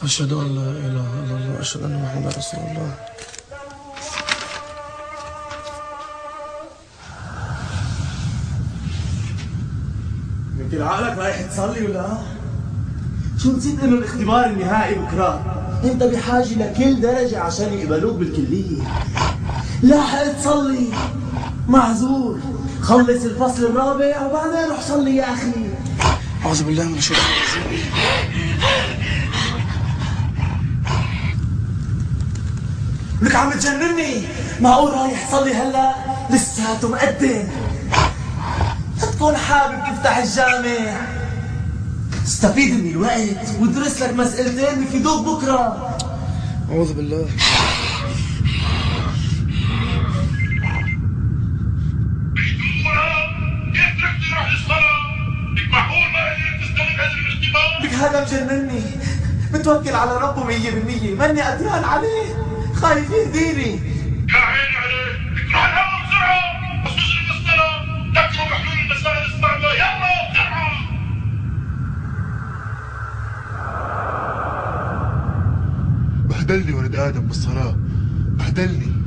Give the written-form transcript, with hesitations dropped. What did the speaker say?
أشهد أن لا إله إلا الله، أشهد أن محمدا رسول الله. يمكن عقلك رايح تصلي ولا؟ شو نسيت انه الاختبار النهائي بكره؟ انت بحاجة لكل درجة عشان يقبلوك بالكلية. لاحق تصلي، معذور. خلص الفصل الرابع وبعدين روح صلي يا اخي. أعوذ بالله من الشيطان الرجيم. لك عم تجنني، معقول رايح تصلي هلا؟ لساته مقدم. لا تكون حابب تفتح الجامع. استفيد من الوقت وادرس لك مسألتين بفيدوك بكره. أعوذ بالله. كيف تركت تروح للصلاة؟ لك معقول ما قدرت تستلم هذا الاختبار؟ لك هذا مجنني، متوكل على ربه 100%، ماني قدران عليه، خايف يهديني. يا عيني عليك، لك روح الهوا بسرعة، بس تجري للصلاة، فكروا بحلول المسائل الصعبة، يلا بسرعة. بهدلني ولد آدم بالصلاة، بهدلني.